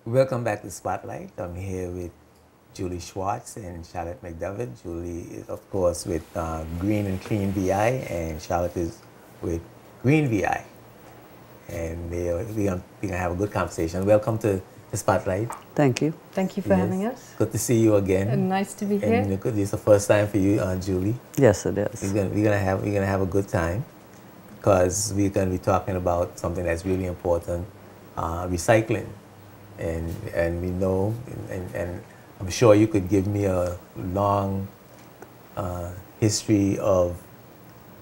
Welcome back to Spotlight. I'm here with Julie Schwartz and Charlotte McDavid. Julie is, of course, with Green and Clean VI, and Charlotte is with Green VI. And we're gonna have a good conversation. Welcome to the Spotlight. Thank you. Thank you for having us. Good to see you again. And nice to be And here. this is the first time for you, Julie. Yes, it is. We're gonna have a good time because we're gonna be talking about something that's really important, recycling. And we know, and I'm sure you could give me a long history of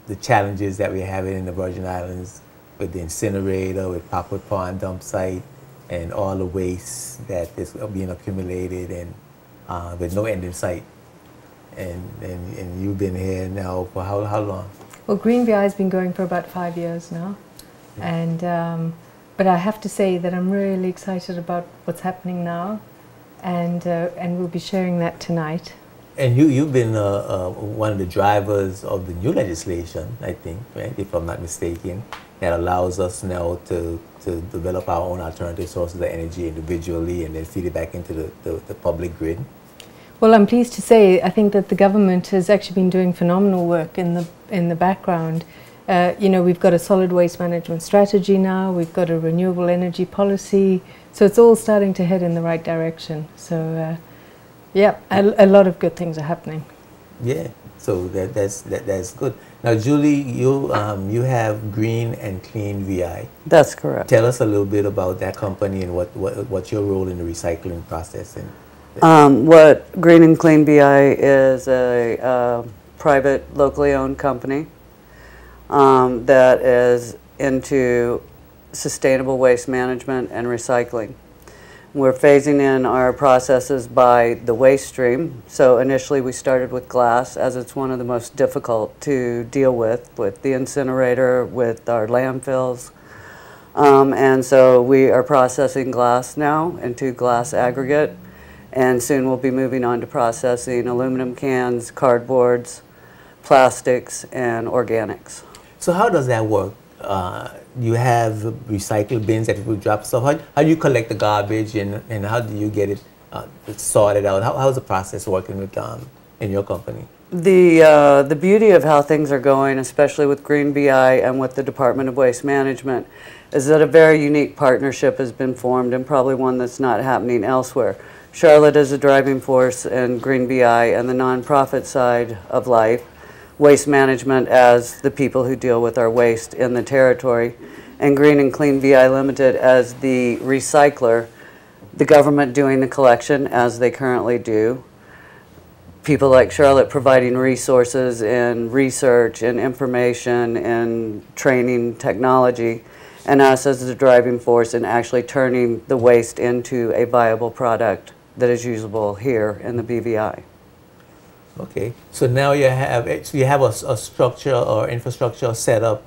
the challenges that we're having in the Virgin Islands with the incinerator, with Packwood Pond dump site, and all the waste that is being accumulated, and with no end in sight. And you've been here now for how long? Well, Green VI has been going for about 5 years now. And but I have to say that I'm really excited about what's happening now, and we'll be sharing that tonight. And you've been one of the drivers of the new legislation, I think, right, if I'm not mistaken, that allows us now to develop our own alternative sources of energy individually and then feed it back into the public grid. Well, I'm pleased to say I think that the government has actually been doing phenomenal work in the background. You know, we've got a solid waste management strategy now, we've got a renewable energy policy, so it's all starting to head in the right direction. So, yeah, a lot of good things are happening. Yeah, so that's good. Now, Julie, you have Green and Clean VI. That's correct. Tell us a little bit about that company and what's your role in the recycling process. What Green and Clean VI is a private, locally owned company that is into sustainable waste management and recycling. We're phasing in our processes by the waste stream. So initially we started with glass, as it's one of the most difficult to deal with the incinerator, with our landfills. And so we are processing glass now into glass aggregate, and soon we'll be moving on to processing aluminum cans, cardboards, plastics, and organics. So how does that work? You have recycle bins that people drop stuff. How do you collect the garbage, and how do you get it sorted out? How's the process working with in your company? The beauty of how things are going, especially with Green VI and with the Department of Waste Management, is that a very unique partnership has been formed, and probably one that's not happening elsewhere. Charlotte is a driving force in Green VI and the nonprofit side of life, waste management as the people who deal with our waste in the territory, and Green and Clean VI Limited as the recycler, the government doing the collection as they currently do, people like Charlotte providing resources and research and information and training technology, and us as the driving force in actually turning the waste into a viable product that is usable here in the BVI. Okay, so now you have a structure or infrastructure set up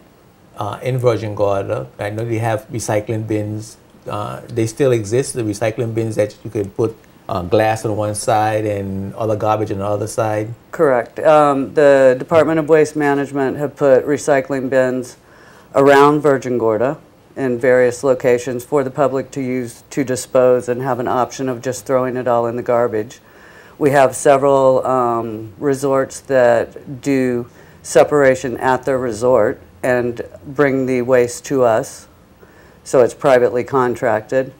in Virgin Gorda. I know you have recycling bins. They still exist, the recycling bins that you could put glass on one side and other garbage on the other side? Correct. The Department of Waste Management have put recycling bins around Virgin Gorda in various locations for the public to use to dispose and have an option of just throwing it all in the garbage. We have several resorts that do separation at their resort and bring the waste to us, so it's privately contracted.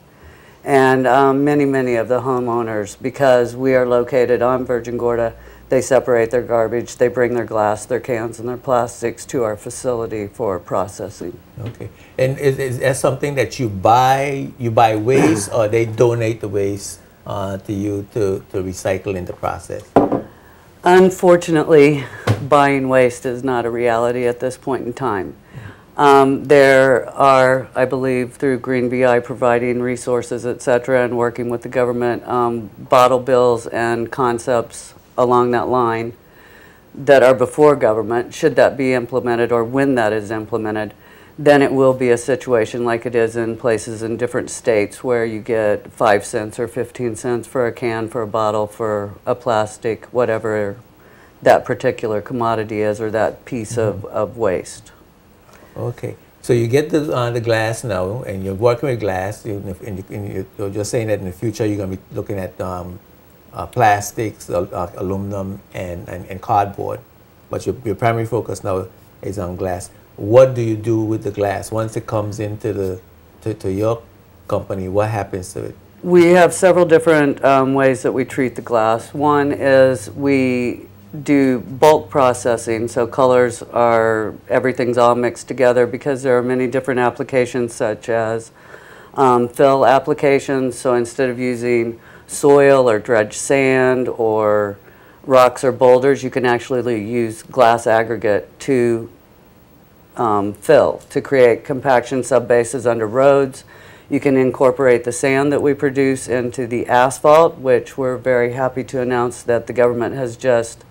And many of the homeowners, because we are located on Virgin Gorda, they separate their garbage, they bring their glass, their cans, and their plastics to our facility for processing. Okay. And is that something that you buy waste, or they donate the waste to you to recycle in the process? Unfortunately, buying waste is not a reality at this point in time. There are, I believe, through Green VI providing resources, etc., and working with the government, bottle bills and concepts along that line that are before government. Should that be implemented, or when that is implemented, then it will be a situation like it is in places in different states where you get 5 cents or 15 cents for a can, for a bottle, for a plastic, whatever that particular commodity is or that piece of waste. Okay. So you get the glass now, and you're working with glass. You're just saying that in the future you're going to be looking at plastics, aluminum, and cardboard. But your primary focus now is on glass. What do you do with the glass once it comes into to your company? What happens to it? We have several different ways that we treat the glass. One is we do bulk processing, so colors are, everything's all mixed together because there are many different applications such as fill applications. So instead of using soil or dredged sand or rocks or boulders, you can actually use glass aggregate to fill, to create compaction subbases under roads. You can incorporate the sand that we produce into the asphalt, which we're very happy to announce that the government has just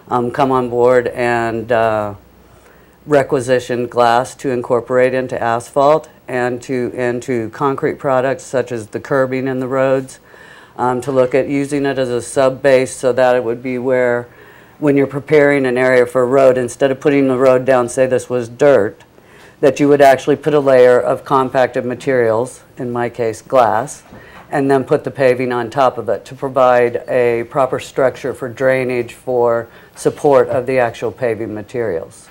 come on board and requisitioned glass to incorporate into asphalt and into concrete products such as the curbing in the roads, to look at using it as a sub-base so that it would be where, when you're preparing an area for a road, instead of putting the road down, say this was dirt, that you would actually put a layer of compacted materials, in my case glass, and then put the paving on top of it to provide a proper structure for drainage, for support of the actual paving materials.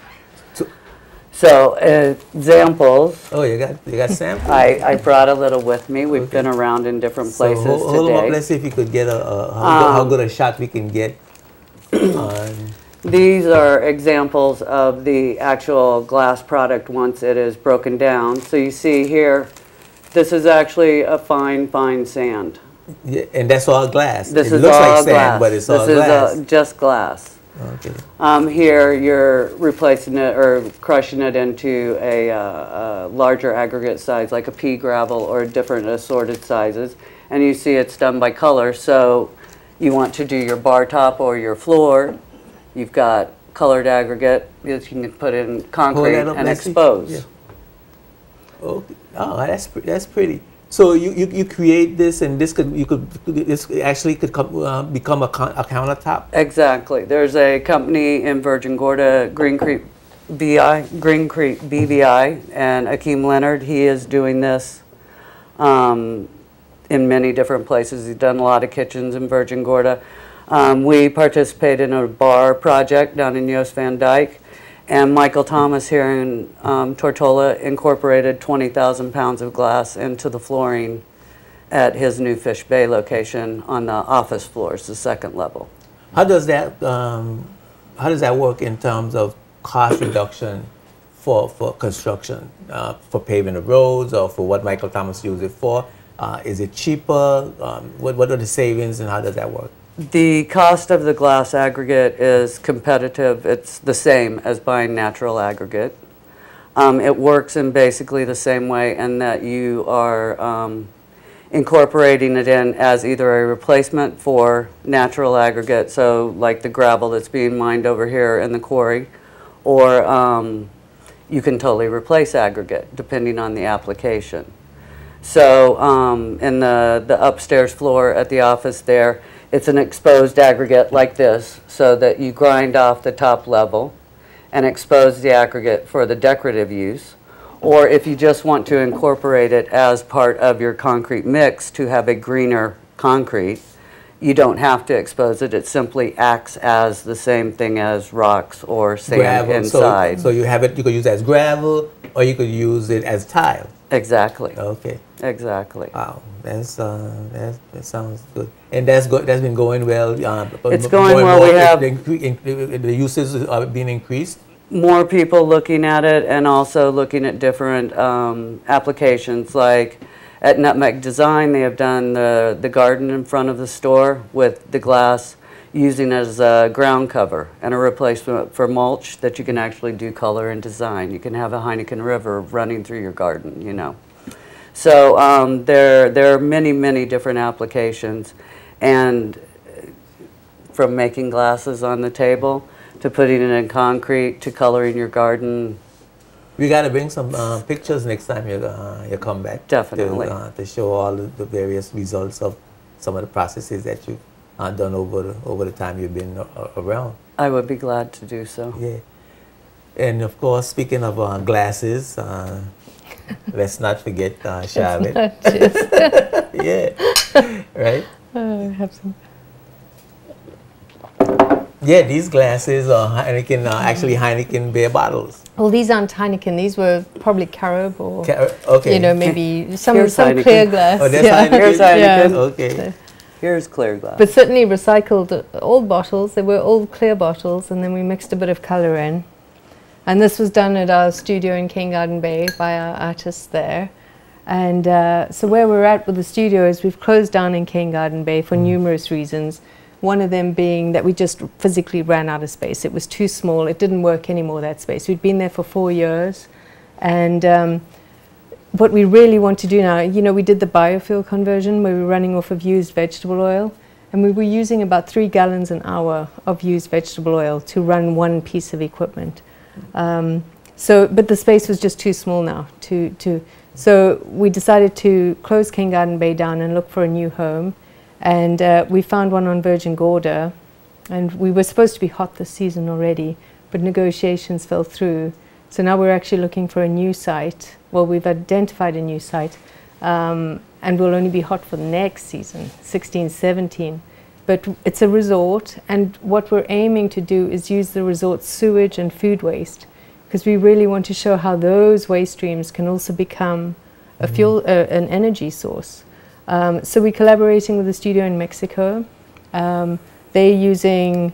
So examples. Oh, you got samples? I brought a little with me. We've been around in different places so hold today. on, let's see if you could get how good a shot we can get on. These are examples of the actual glass product once it is broken down. So you see here, this is actually a fine, fine sand. Yeah, and that's all glass. This it is looks all like sand, glass. but it's all this glass. Is just glass. Okay. Here you're replacing it or crushing it into a larger aggregate size, like a pea gravel or different assorted sizes. And you see it's done by color. So you want to do your bar top or your floor. You've got colored aggregate that you can put in concrete and expose. Yeah. Okay. Oh, that's pretty. So you create this, and this actually could become a countertop. Exactly. There's a company in Virgin Gorda, Green Creek BVI, and Akeem Leonard. He is doing this in many different places. He's done a lot of kitchens in Virgin Gorda. We participate in a bar project down in Joost Van Dyke, and Michael Thomas here in Tortola incorporated 20,000 pounds of glass into the flooring at his new Fish Bay location on the office floors, the second level. How does that work in terms of cost reduction for construction, for paving the roads, or for what Michael Thomas used it for? Is it cheaper? What are the savings, and how does that work? The cost of the glass aggregate is competitive. It's the same as buying natural aggregate. It works in basically the same way in that you are incorporating it in as either a replacement for natural aggregate, so like the gravel that's being mined over here in the quarry, or you can totally replace aggregate depending on the application. So in the upstairs floor at the office there, it's an exposed aggregate like this, so that you grind off the top level and expose the aggregate for the decorative use. Or if you just want to incorporate it as part of your concrete mix to have a greener concrete, you don't have to expose it. It simply acts as the same thing as rocks or sand gravel. inside. So you could use it as gravel, or you could use it as tile. Exactly. Okay. Exactly. Wow, that sounds good, and that's been going well. It's going well. We have the uses are being increased. More people looking at it, and also looking at different applications. Like at Nutmeg Design, they have done the garden in front of the store with the glass, using it as a ground cover and a replacement for mulch that you can actually do color and design. You can have a Heineken River running through your garden, you know. So there are many, many different applications, and from making glasses on the table to putting it in concrete to coloring your garden. We got to bring some pictures next time you come back. Definitely. To show all the various results of some of the processes that you've done over the time you've been around. I would be glad to do so. Yeah. And of course, speaking of glasses, let's not forget Charlotte. Yeah, right? I have some. Yeah, these glasses are Heineken, actually Heineken beer bottles. Well, these aren't Heineken. These were probably Carob or, Okay. you know, maybe some Heineken. clear glass. Oh, that's yeah. Heineken? Here's Heineken. Yeah. Okay. Here's clear glass. But certainly recycled old bottles. They were old clear bottles, and then we mixed a bit of colour in. And this was done at our studio in King Garden Bay by our artists there. And so where we're at with the studio is we've closed down in King Garden Bay for numerous reasons. One of them being that we just physically ran out of space. It was too small. It didn't work anymore, that space. We'd been there for 4 years. And what we really want to do now, you know, we did the biofuel conversion where we were running off of used vegetable oil. And we were using about 3 gallons an hour of used vegetable oil to run one piece of equipment. But the space was just too small now. So we decided to close King Garden Bay down and look for a new home. And we found one on Virgin Gorda, and we were supposed to be hot this season already, but negotiations fell through. So now we're actually looking for a new site. Well, we've identified a new site, and we'll only be hot for the next season, 16-17. But it's a resort, and what we're aiming to do is use the resort's sewage and food waste, because we really want to show how those waste streams can also become a fuel, an energy source. So we're collaborating with the studio in Mexico. They're using,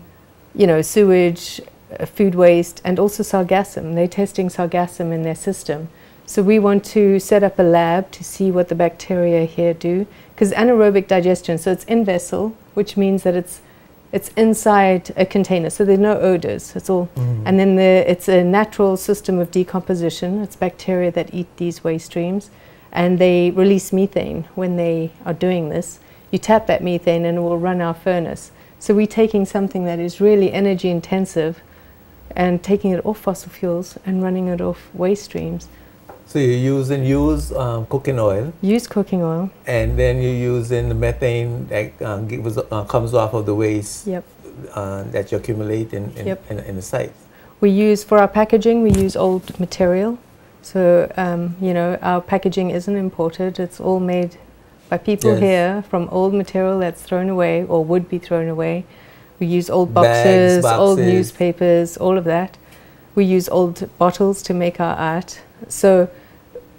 you know, sewage, food waste, and also sargassum. They're testing sargassum in their system. So we want to set up a lab to see what the bacteria here do, because anaerobic digestion, so it's in vessel, which means that it's inside a container, so there's no odors. It's all, and then it's a natural system of decomposition. It's bacteria that eat these waste streams. And they release methane when they are doing this. You tap that methane and it will run our furnace. So we're taking something that is really energy intensive and taking it off fossil fuels and running it off waste streams. So you're using cooking oil. Use cooking oil. And then you're using the methane that comes off of the waste that you accumulate in the site. We use, for our packaging, we use old material. So, you know, our packaging isn't imported. It's all made by people here from old material that's thrown away or would be thrown away. We use old boxes, old newspapers, all of that. We use old bottles to make our art. So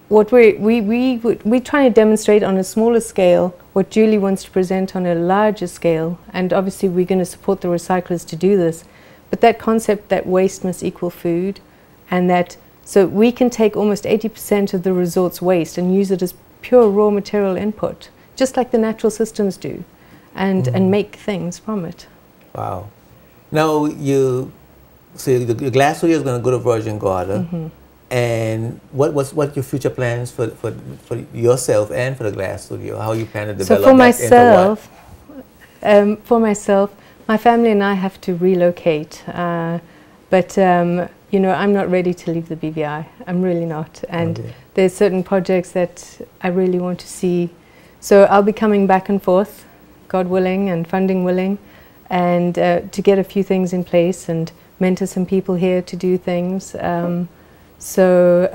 what we're trying to demonstrate on a smaller scale what Julie wants to present on a larger scale. And obviously we're going to support the recyclers to do this. But that concept that waste must equal food, and that so we can take almost 80% of the resort's waste and use it as pure raw material input, just like the natural systems do, and make things from it. Wow. Now so the glass studio is going to go to Virgin Gorda, and what's your future plans for yourself and for the glass studio? How you plan to develop so for myself, my family and I have to relocate, but you know, I'm not ready to leave the BVI. I'm really not. And there's certain projects that I really want to see. So I'll be coming back and forth, God willing and funding willing, and to get a few things in place and mentor some people here to do things. So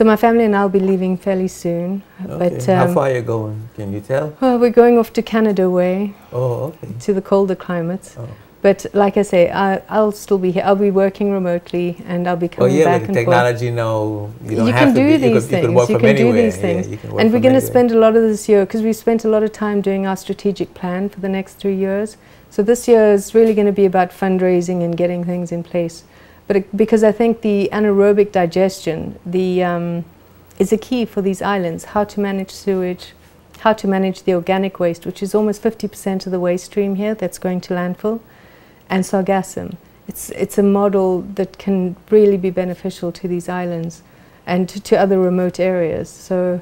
my family and I'll be leaving fairly soon. Okay. But how far are you going? Can you tell? Well, we're going off to Canada way. Oh, okay. To the colder climates. Oh. But like I say, I'll still be here. I'll be working remotely, and I'll be coming back and forth. With technology now, you don't you have can to do be, these things. You can work you from can anywhere. do these things. Yeah, you can work and we're from going to anywhere. spend a lot of this year, because we've spent a lot of time doing our strategic plan for the next 3 years. So this year is really going to be about fundraising and getting things in place. But because I think the anaerobic digestion is a key for these islands, how to manage sewage, how to manage the organic waste, which is almost 50% of the waste stream here that's going to landfill, and sargassum. It's a model that can really be beneficial to these islands and to other remote areas. So,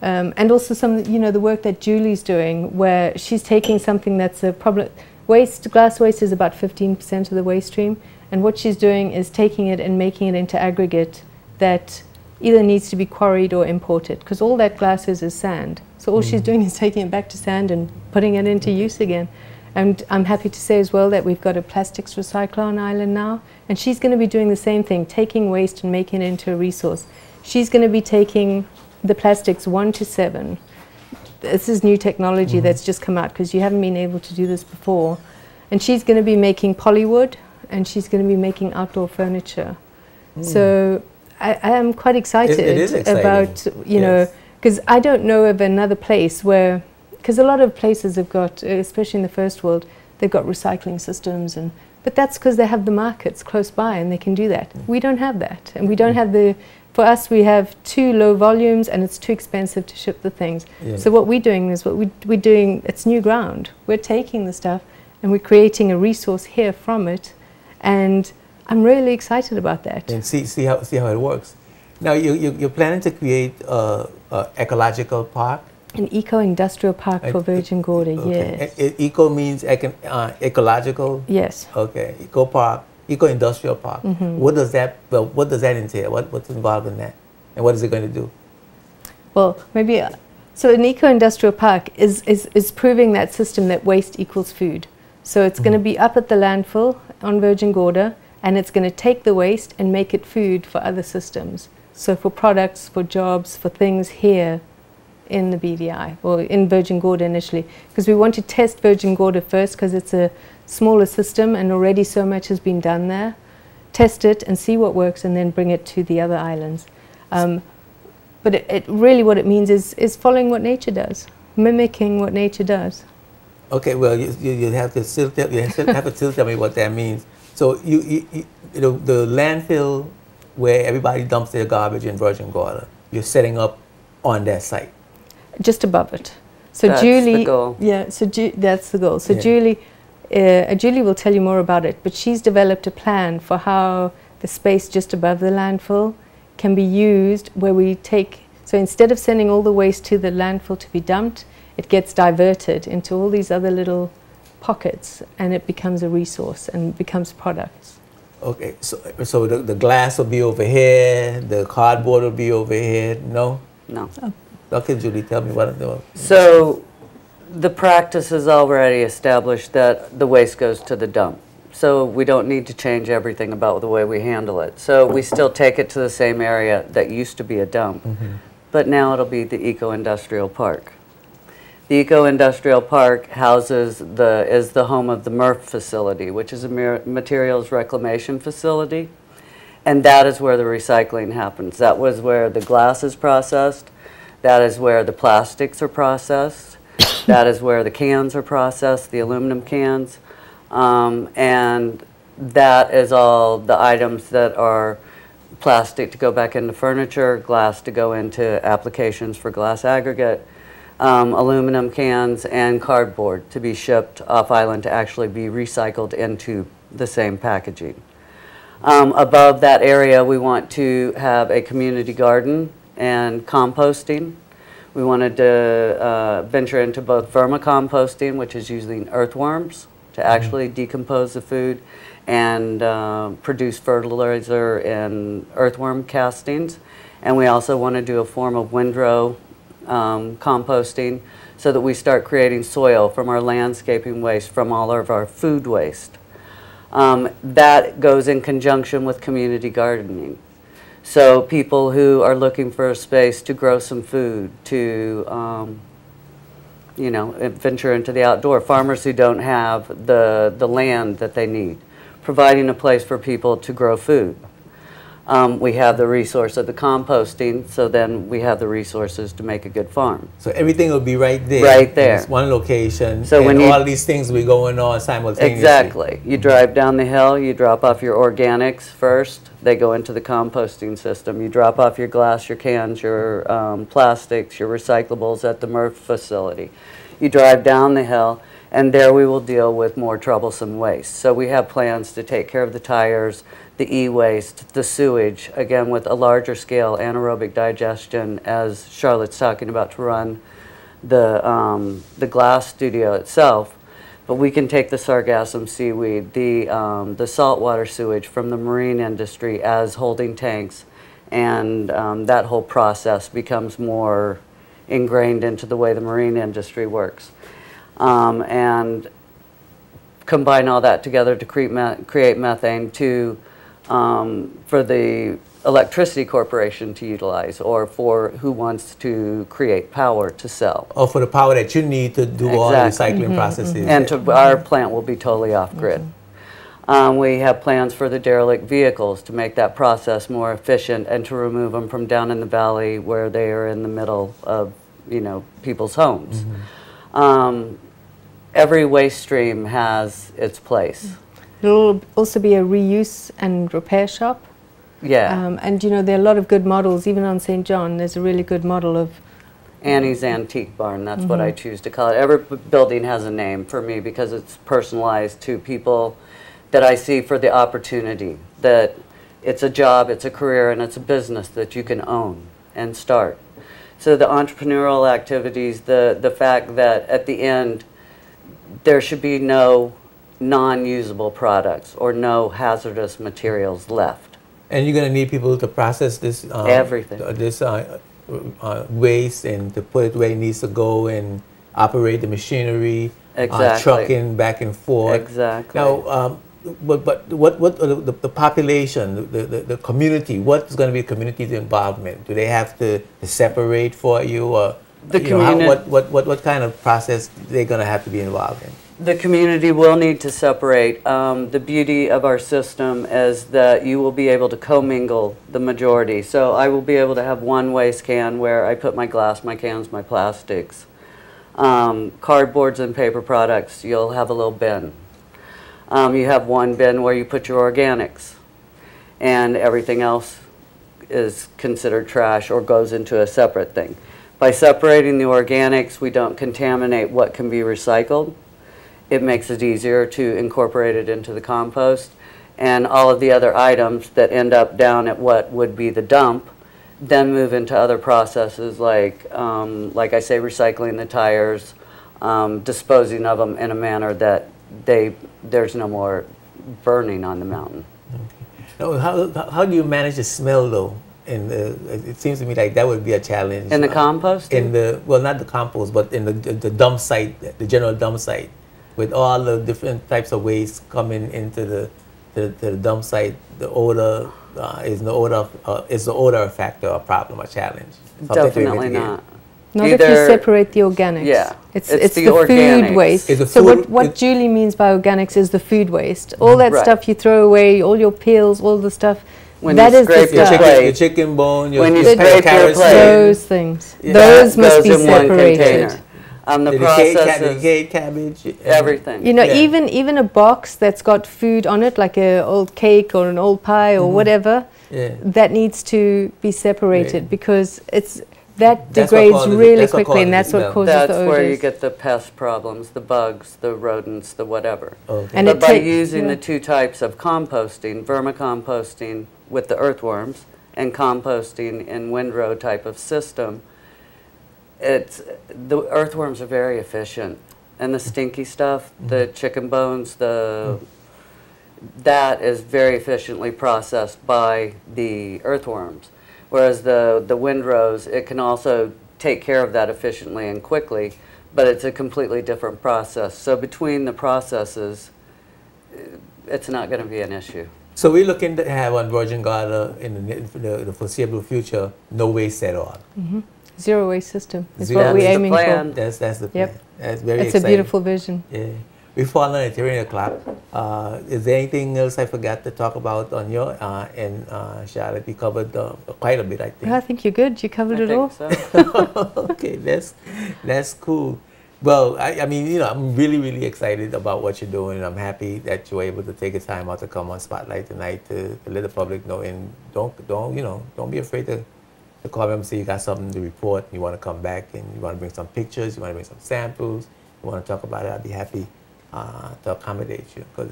and also the work that Julie's doing, where she's taking something that's a problem. Glass waste is about 15% of the waste stream, and what she's doing is taking it and making it into aggregate that either needs to be quarried or imported, because all that glass is sand. So all she's doing is taking it back to sand and putting it into use again. And I'm happy to say as well that we've got a plastics recycler on island now, and she's going to be doing the same thing, taking waste and making it into a resource. She's going to be taking the plastics 1 to 7. This is new technology that's just come out because you haven't been able to do this before. And she's going to be making polywood, and she's going to be making outdoor furniture. So I am quite excited It is exciting. about, you know, because I don't know of another place where, because a lot of places have got, especially in the first world, they've got recycling systems, but that's because they have the markets close by and they can do that. We don't have that, and we don't have the, for us we have too low volumes and it's too expensive to ship the things. So what we're doing is we're doing, it's new ground. We're taking the stuff and we're creating a resource here from it, and I'm really excited about that. And see how it works. Now you're planning to create a ecological park. An eco-industrial park for Virgin Gorda, yes. Eco means ecological. Yes. Okay, eco park, eco-industrial park. What does that? Well, what does that entail? What's involved in that, and what is it going to do? Well, maybe. So an eco-industrial park is proving that system that waste equals food. So it's going to be up at the landfill on Virgin Gorda, and it's going to take the waste and make it food for other systems. So for products, for jobs, for things here in the BVI, or in Virgin Gorda initially, because we want to test Virgin Gorda first because it's a smaller system and already so much has been done there. Test it and see what works, and then bring it to the other islands. But it really what it means is following what nature does, mimicking what nature does. Okay, well you have to still tell me what that means. So you know, the landfill where everybody dumps their garbage in Virgin Gorda, you're setting up on that site. Just above it. So that's Julie, the goal. Yeah, so that's the goal. So Julie will tell you more about it, but she's developed a plan for how the space just above the landfill can be used, where we take, so instead of sending all the waste to the landfill to be dumped, it gets diverted into all these other little pockets, and it becomes a resource and becomes products. Okay, so the glass will be over here, the cardboard will be over here. No. No. Okay, Julie, tell me what I'm doing. So the practice is already established that the waste goes to the dump. So we don't need to change everything about the way we handle it. So we still take it to the same area that used to be a dump, but now it'll be the eco-industrial park. The eco-industrial park is the home of the MRF facility, which is a materials reclamation facility, and that is where the recycling happens. That was where the glass is processed. That is where the plastics are processed. That is where the cans are processed, the aluminum cans. And that is all the items that are plastic to go back into furniture, glass to go into applications for glass aggregate, aluminum cans, and cardboard to be shipped off island to actually be recycled into the same packaging. Above that area, we want to have a community garden and composting. We wanted to venture into both vermicomposting, which is using earthworms to actually decompose the food and produce fertilizer in earthworm castings. And we also want to do a form of windrow composting, so that we start creating soil from our landscaping waste, from all of our food waste. That goes in conjunction with community gardening. So people who are looking for a space to grow some food, to you know, venture into the outdoor, farmers who don't have the land that they need, providing a place for people to grow food. We have the resource of the composting, so then we have the resources to make a good farm. So everything will be right there. Right there. In this one location. So and when all these things will be going on simultaneously. Exactly. You drive down the hill, you drop off your organics first, they go into the composting system. You drop off your glass, your cans, your plastics, your recyclables at the MRF facility. You drive down the hill, and there we will deal with more troublesome waste. So we have plans to take care of the tires, the e-waste, the sewage, again with a larger scale anaerobic digestion, as Charlotte's talking about, to run the glass studio itself. But we can take the sargassum seaweed, the saltwater sewage from the marine industry as holding tanks, and that whole process becomes more ingrained into the way the marine industry works. And combine all that together to create methane for the electricity corporation to utilize, or for who wants to create power to sell. Or for the power that you need to do all the recycling processes. And our plant will be totally off-grid. We have plans for the derelict vehicles to make that process more efficient and to remove them from down in the valley where they are in the middle of, people's homes. Every waste stream has its place. It'll also be a reuse and repair shop. Yeah. And there are a lot of good models, even on St. John, there's a really good model of Annie's Antique Barn, that's what I choose to call it. Every building has a name for me because it's personalized to people that I see for the opportunity, that it's a job, it's a career, and it's a business that you can own and start. So the entrepreneurial activities, the fact that at the end there should be no non-usable products or no hazardous materials left. And you're going to need people to process this everything, this waste, and to put it where it needs to go and operate the machinery, trucking back and forth. Exactly. Now, but what the population, the community? What is going to be community involvement? Do they have to separate for you, or what kind of process they're going to have to be involved in? The community will need to separate. The beauty of our system is that you will be able to commingle the majority. So I will be able to have one waste can where I put my glass, my cans, my plastics. Cardboards and paper products, you'll have a little bin. You have one bin where you put your organics, and everything else is considered trash or goes into a separate thing. By separating the organics, we don't contaminate what can be recycled. It makes it easier to incorporate it into the compost, and all of the other items that end up down at what would be the dump then move into other processes like I say, recycling the tires, disposing of them in a manner that there's no more burning on the mountain. Okay. Now, how do you manage the smell though? It seems to me like that would be a challenge. In the compost? Well, not the compost, but in the dump site, the general dump site, with all the different types of waste coming into the dump site. The odor is the odor factor a problem, a challenge? Definitely not. Not if you separate the organics. Yeah, it's the food waste. So what Julie means by organics is the food waste. All that stuff you throw away, all your peels, all the stuff. When that you is the stuff. Your chicken bone, your carrots, those things. Yeah. Those must be separated. The canned cabbage, everything. Even a box that's got food on it, like an old cake or an old pie or whatever, that needs to be separated because that degrades really quickly, and that's what causes the odors. That's where you get the pest problems, the bugs, the rodents, the whatever. Okay. But by using the two types of composting, vermicomposting with the earthworms and composting in windrow type of system, the earthworms are very efficient, and the stinky stuff, the chicken bones, that is very efficiently processed by the earthworms. Whereas the windrows, it can also take care of that efficiently and quickly, but it's a completely different process. So between the processes, it's not going to be an issue. So we're looking to have on Virgin Gorda in the foreseeable future no waste at all. Zero waste system is what we're aiming for. That's the plan. Yep. That's very exciting. It's a beautiful vision. Yeah. We've fallen at 3 o'clock. Is there anything else I forgot to talk about on your end, Charlotte? We covered quite a bit, I think. I think you're good. You covered it all. So. Okay, that's cool. Well, I mean, I'm really, really excited about what you're doing. I'm happy that you were able to take the time out to come on Spotlight tonight to let the public know. And don't be afraid to call me and say you got something to report. You want to come back and you want to bring some pictures. You want to bring some samples. You want to talk about it. I'd be happy to accommodate you, because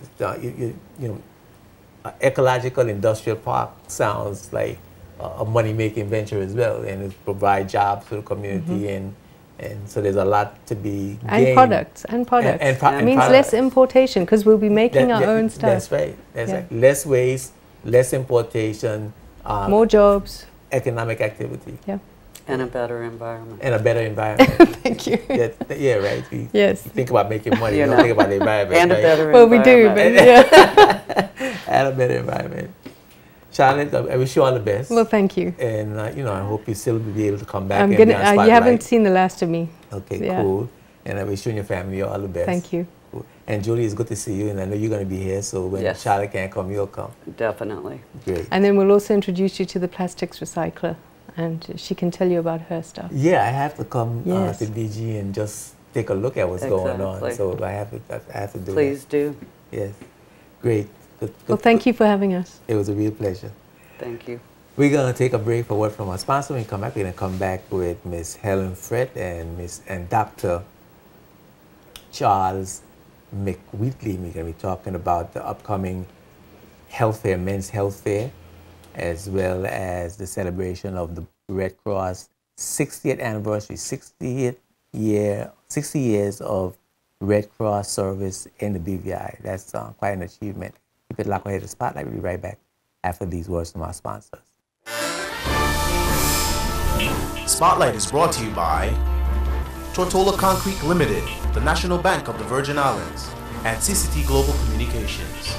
ecological industrial park sounds like a money-making venture as well, and it provides jobs to the community, and so there's a lot to be gained. And products. It means less importation, because we'll be making our own stuff. That's right. That's right. Less waste, less importation. More jobs. Economic activity. Yeah. And a better environment. And a better environment. Thank you. Yeah, right. We Yes. think about making money, You we don't know. think about the environment. And a right? better Well, we do, environment. but yeah. And a better environment. Charlotte, I wish you all the best. Well, thank you. And I hope you still will be able to come back I'm and gonna. be on Spotlight. You haven't seen the last of me. Okay, Yeah. cool. And I wish you and your family all the best. Thank you. Cool. And Julie, it's good to see you, and I know you're going to be here, so when Yes. Charlotte can't come, you'll come. Definitely. Great. And then we'll also introduce you to the plastics recycler, and she can tell you about her stuff. Yeah, I have to come Yes. to DG and just take a look at what's going on. Exactly. So I have to do Please do. that. Yes. Great. Well, thank you for having us. It was a real pleasure. Thank you. We're going to take a break for word from our sponsor. When we come back, we're going to come back with Miss Helen Frett and Dr. Charles McWheatley. We're going to be talking about the upcoming health fair, men's health fair, as well as the celebration of the Red Cross 60th anniversary, 60 years of Red Cross service in the BVI. That's quite an achievement. Keep it locked ahead to Spotlight. We'll be right back after these words from our sponsors. Spotlight is brought to you by Tortola Concrete Limited, the National Bank of the Virgin Islands, and CCT Global Communications.